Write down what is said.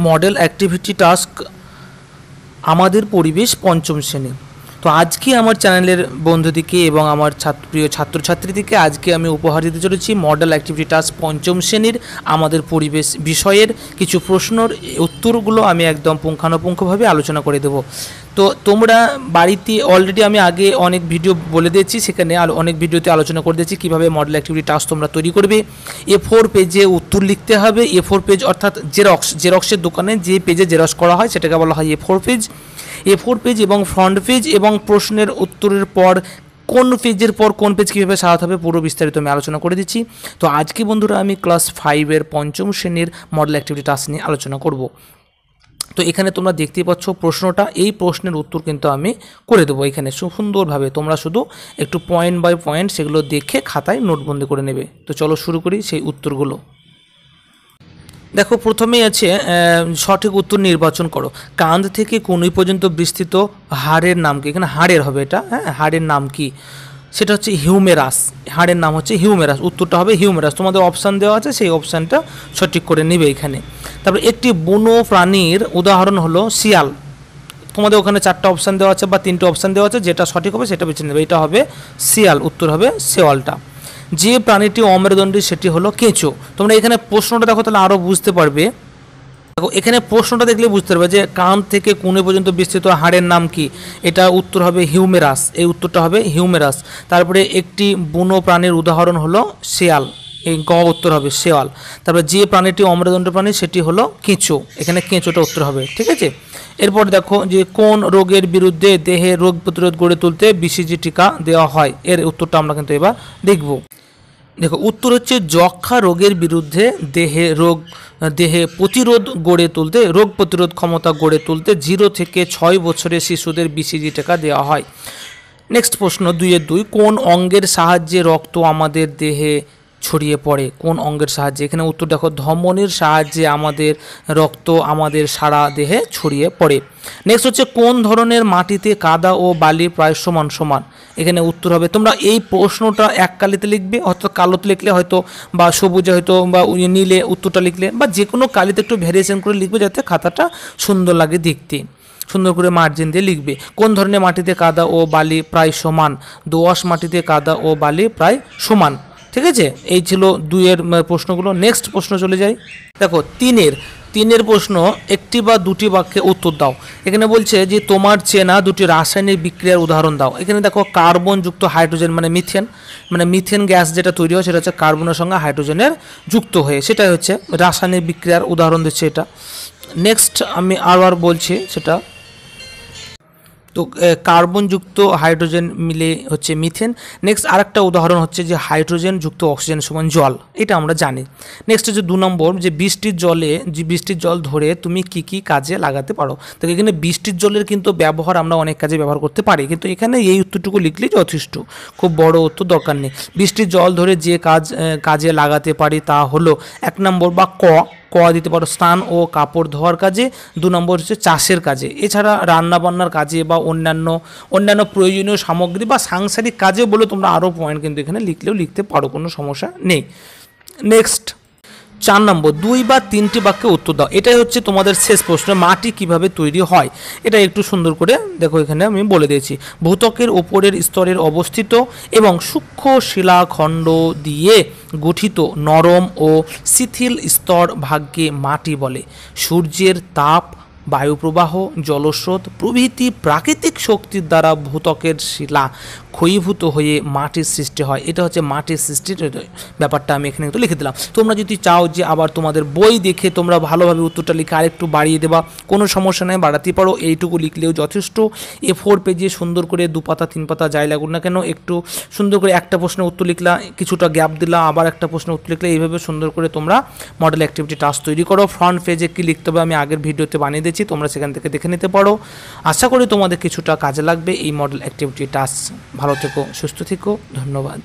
Model activity task আমাদের পরিবেশ পঞ্চম শ্রেণী। তো আজকে আমার চ্যানেলের বন্ধুদিকে এবং আমার প্রিয় ছাত্রছাত্রীদেরকে আজকে আমি উপহার দিতে চলেছি মডেল অ্যাক্টিভিটি টাস্ক পঞ্চম শ্রেণীর আমাদের পরিবেশ বিষয়ের কিছু প্রশ্নের উত্তরগুলো আমি একদম পুঙ্খানুপুঙ্খভাবে আলোচনা করে দেব। তো তোমরা বাড়িতে অলরেডি আমি আগে অনেক ভিডিও বলে দিয়েছি, সেখানে অনেক ভিডিওতে আলোচনা করে দিয়েছি কীভাবে মডেল অ্যাক্টিভিটি টাস্ক তোমরা তৈরি করবে। A4 পেজে উত্তর লিখতে হবে। A4 পেজ অর্থাৎ জেরক্সের দোকানে যে পেজে জেরক্স করা হয় সেটাকে বলা হয় A4 পেজ। A4 পেজ এবং ফ্রন্ট পেজ এবং প্রশ্নের উত্তরের পর কোন পেজের পর কোন পেজ কীভাবে সাজাতে হবে পুরো বিস্তারিত আমি আলোচনা করে দিচ্ছি। তো আজকে বন্ধুরা আমি ক্লাস 5-এর পঞ্চম শ্রেণীর মডেল অ্যাক্টিভিটি টাস্ক নিয়ে আলোচনা করব। তো এখানে তোমরা দেখতেই পাচ্ছ প্রশ্নটা, এই প্রশ্নের উত্তর কিন্তু আমি করে দেবো এখানে সুন্দরভাবে। তোমরা শুধু একটু পয়েন্ট বাই পয়েন্ট সেগুলো দেখে খাতায় নোটবন্দি করে নেবে। তো চলো শুরু করি সেই উত্তরগুলো। দেখো প্রথমেই আছে সঠিক উত্তর নির্বাচন করো। কাঁধ থেকে কনুই পর্যন্ত বিস্তৃত হাড়ের নাম কি? এখানে হাড়ের হবে এটা, হ্যাঁ, হাড়ের নাম কি? সেটা হচ্ছে হিউমেরাস। হাড়ের নাম হচ্ছে হিউমেরাস, উত্তরটা হবে হিউমেরাস। তোমাদের অপশান দেওয়া আছে, সেই অপশানটা সঠিক করে নেবে এখানে। তারপরে একটি বন্য প্রাণীর উদাহরণ হলো শিয়াল। তোমাদের ওখানে 4টা অপশান দেওয়া আছে বা 3টে অপশান দেওয়া আছে, যেটা সঠিক হবে সেটা বেছে নেবে। এটা হবে শিয়াল, উত্তর হবে শেওয়ালটা। যে প্রাণীটি অমেরুদণ্ডী সেটি হলো কেঁচো। তোমরা এখানে প্রশ্নটা দেখো তাহলে আরও বুঝতে পারবে। দেখো এখানে প্রশ্নটা দেখলে বুঝতে পারবে যে কান থেকে কনুই পর্যন্ত বিস্তৃত হাড়ের নাম কি? এটা উত্তর হবে হিউমেরাস, এই উত্তরটা হবে হিউমেরাস। তারপরে একটি বন্য প্রাণীর উদাহরণ হলো শেয়াল, এই গ উত্তর হবে শেওয়াল। তারপরে যে প্রাণীটি অমেরুদণ্ডী প্রাণী সেটি হলো কেঁচো, এখানে কেঁচোটা উত্তর হবে, ঠিক আছে। এরপর দেখো যে কোন রোগের বিরুদ্ধে দেহে রোগ প্রতিরোধ গড়ে তুলতে BCG টিকা দেওয়া হয়, এর উত্তরটা আমরা কিন্তু এবার দেখব। দেখো উত্তর হচ্ছে যক্ষ্মা রোগের বিরুদ্ধে দেহে প্রতিরোধ গড়ে তুলতে, রোগ প্রতিরোধ ক্ষমতা গড়ে তুলতে 0 থেকে 6 বছরের শিশুদের BCG টিকা দেওয়া হয়। নেক্সট প্রশ্ন 2-2, কোন অঙ্গের সাহায্যে রক্ত আমাদের দেহে ছড়িয়ে পড়ে? কোন অঙ্গের সাহায্যে? এখানে উত্তর দেখো ধমনীর সাহায্যে আমাদের রক্ত আমাদের সারা দেহে ছড়িয়ে পড়ে। নেক্সট হচ্ছে কোন ধরনের মাটিতে কাদা ও বালি প্রায় সমান সমান? এখানে উত্তর হবে, তোমরা এই প্রশ্নটা এক কালিতে লিখবে, হয়তো কালোতে লিখলে হয়তো বা সবুজে হয়তো বা নীলে উত্তরটা লিখলে, বা যে কোনো কালিতে একটু ভ্যারিয়েশন করে লিখবে যাতে খাতাটা সুন্দর লাগে দেখতে, সুন্দর করে মার্জিন দিয়ে লিখবে। কোন ধরনের মাটিতে কাদা ও বালি প্রায় সমান? দোআঁশ মাটিতে কাদা ও বালি প্রায় সমান, ঠিক আছে। এই ছিল 2-এর প্রশ্নগুলো। নেক্সট প্রশ্ন চলে যাই। দেখো 3-এর প্রশ্ন, একটি বা দুটি বাক্যে উত্তর দাও। এখানে বলছে যে তোমার চেনা দুটি রাসায়নিক বিক্রিয়ার উদাহরণ দাও। এখানে দেখো কার্বনযুক্ত হাইড্রোজেন মানে মিথেন গ্যাস যেটা তৈরি হয় সেটা হচ্ছে কার্বনের সঙ্গে হাইড্রোজেনের যুক্ত হয়ে, সেটাই হচ্ছে রাসায়নিক বিক্রিয়ার উদাহরণ দিচ্ছে এটা। নেক্সট আমি আবার বলছি সেটা, তো কার্বনযুক্ত হাইড্রোজেন মিলে হচ্ছে মিথেন। নেক্সট আরেকটা উদাহরণ হচ্ছে যে হাইড্রোজেন যুক্ত অক্সিজেন সমান জল, এটা আমরা জানি। নেক্সট হচ্ছে 2 নম্বর, যে বৃষ্টির জল ধরে তুমি কি কি কাজে লাগাতে পারো? তো এখানে বৃষ্টির জলের কিন্তু ব্যবহার আমরা অনেক কাজে ব্যবহার করতে পারি, কিন্তু এখানে এই উত্তরটুকু লিখলেই যথেষ্ট, খুব বড় উত্তর দরকার নেই। বৃষ্টির জল ধরে যে কাজে লাগাতে পারি তা হলো 1 নম্বর বা ক দিতে পারো স্নান ও কাপড় ধোয়ার কাজে। 2 নম্বর হচ্ছে চাষের কাজে। এছাড়া রান্নাবান্নার কাজে বা অন্যান্য প্রয়োজনীয় সামগ্রী বা সাংসারিক কাজে বলে তোমরা আরও পয়েন্ট কিন্তু এখানে লিখলেও লিখতে পারো, কোনো সমস্যা নেই। নেক্সট 4 নম্বর, 2 বা 3টি বাক্যে উত্তর দাও। এটাই হচ্ছে তোমাদের শেষ প্রশ্ন, মাটি কিভাবে তৈরি হয়? এটা একটু সুন্দর করে দেখো, এখানে আমি বলে দিয়েছি। ভূত্বকের ওপরের স্তরের অবস্থিত এবং সূক্ষ্ম শিলাখণ্ড দিয়ে গঠিত নরম ও শিথিল স্তর ভাগকে মাটি বলে। সূর্যের তাপ, বায়ুপ্রবাহ, জলস্রোত প্রভৃতি প্রাকৃতিক শক্তির দ্বারা ভূত্বকের শিলা ক্ষয়ীভূত হয়ে মাটির সৃষ্টি হয়। এটা হচ্ছে মাটির সৃষ্টির ব্যাপারটা আমি এখানে একটু লিখে দিলাম। তোমরা যদি চাও যে আবার তোমাদের বই দেখে তোমরা ভালোভাবে উত্তরটা লিখে আরেকটু বাড়িয়ে দেবা, কোনো সমস্যা নেই, বাড়াতে পারো, এইটুকু লিখলেও যথেষ্ট। A4 পেজে সুন্দর করে 2 পাতা 3 পাতা যাই লাগুন না কেন, একটু সুন্দর করে একটা প্রশ্নের উত্তর লিখলা, কিছুটা গ্যাপ দিলা, আবার একটা প্রশ্নের উত্তর লিখলে, এইভাবে সুন্দর করে তোমরা মডেল অ্যাক্টিভিটি টাস্ক তৈরি করো। ফ্রন্ট পেজে কী লিখতে হবে আমি আগের ভিডিওতে বানিয়ে দিয়েছি, তোমরা সেখান থেকে দেখে নিতে পারো। আশা করি তোমাদের কিছুটা কাজে লাগবে এই মডেল অ্যাক্টিভিটি টাস্ক। ভালো থেকো, সুস্থ থেকো, ধন্যবাদ।